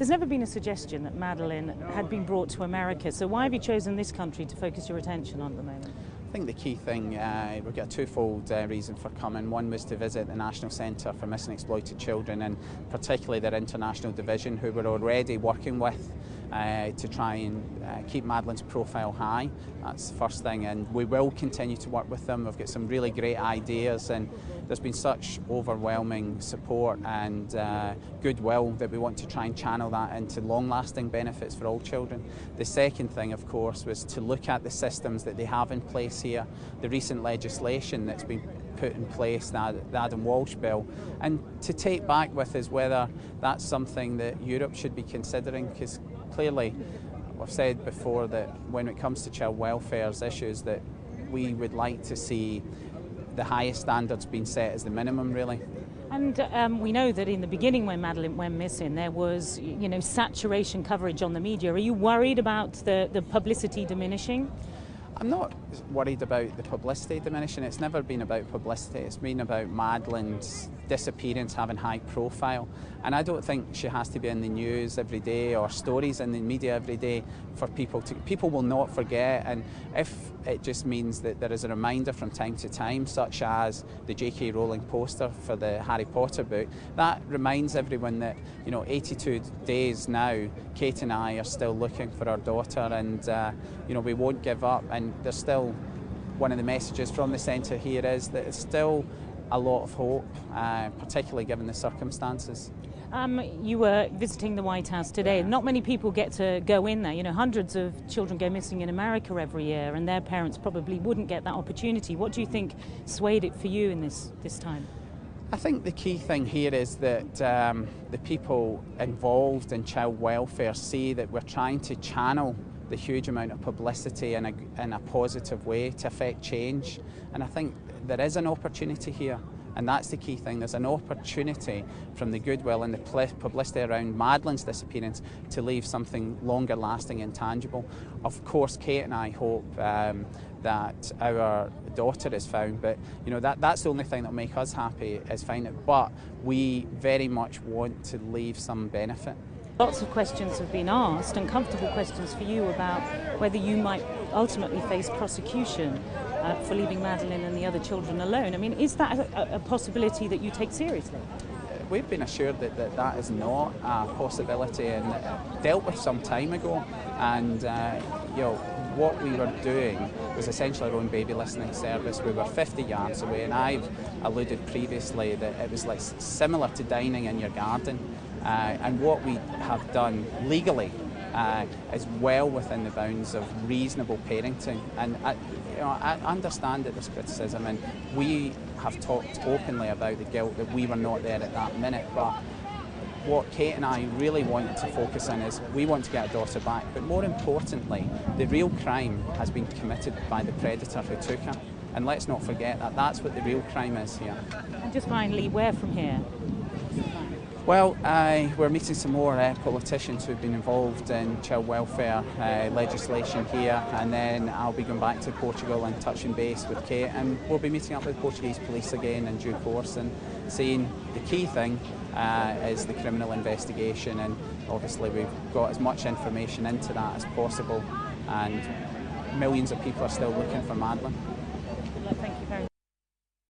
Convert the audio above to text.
There's never been a suggestion that Madeleine had been brought to America, so why have you chosen this country to focus your attention on at the moment? I think the key thing, we've got a twofold reason for coming. One was to visit the National Centre for Missing and Exploited Children, and particularly their international division, who we're already working with to try and keep Madeleine's profile high. That's the first thing, and we will continue to work with them. We've got some really great ideas, and there's been such overwhelming support and goodwill that we want to try and channel that into long-lasting benefits for all children. The second thing, of course, was to look at the systems that they have in place here, the recent legislation that's been put in place, the Adam Walsh bill, and to take back with us whether that's something that Europe should be considering, because clearly I've said before that when it comes to child welfare issues that we would like to see the highest standards being set as the minimum, really. And we know that in the beginning when Madeleine went missing there was, saturation coverage on the media. Are you worried about the publicity diminishing? I'm not worried about the publicity diminishing. It's never been about publicity. It's been about Madeleine's disappearance having high profile. And I don't think she has to be in the news every day or stories in the media every day for people will not forget. And if it just means that there is a reminder from time to time, such as the J.K. Rowling poster for the Harry Potter book, that reminds everyone that, 82 days now, Kate and I are still looking for our daughter, and we won't give up. And there's still, one of the messages from the centre here is that it's still a lot of hope, particularly given the circumstances. You were visiting the White House today. Not many people get to go in there. Hundreds of children go missing in America every year, and their parents probably wouldn't get that opportunity. What do you think swayed it for you in this time? I think the key thing here is that the people involved in child welfare see that we're trying to channel the huge amount of publicity in a positive way to affect change. And I think there is an opportunity here, and that's the key thing. There's an opportunity from the goodwill and the publicity around Madeleine's disappearance to leave something longer lasting and tangible. Of course, Kate and I hope that our daughter is found, but that's the only thing that will make us happy is finding it. But we very much want to leave some benefit. Lots of questions have been asked, and comfortable questions for you, about whether you might ultimately face prosecution for leaving Madeleine and the other children alone. I mean, is that a possibility that you take seriously? We've been assured that that is not a possibility, and dealt with some time ago. And what we were doing was essentially our own baby listening service. We were 50 yards away, and I've alluded previously that it was like similar to dining in your garden. And what we have done legally is well within the bounds of reasonable parenting. And I understand that there's criticism, and we have talked openly about the guilt that we were not there at that minute. But what Kate and I really want to focus on is we want to get our daughter back, but more importantly, the real crime has been committed by the predator who took her. And let's not forget that that's what the real crime is here. And just finally, where from here? Well, we're meeting some more politicians who've been involved in child welfare legislation here, and then I'll be going back to Portugal and touching base with Kate, and we'll be meeting up with Portuguese police again in due course and seeing the key thing is the criminal investigation, and obviously we've got as much information into that as possible, and millions of people are still looking for Madeleine.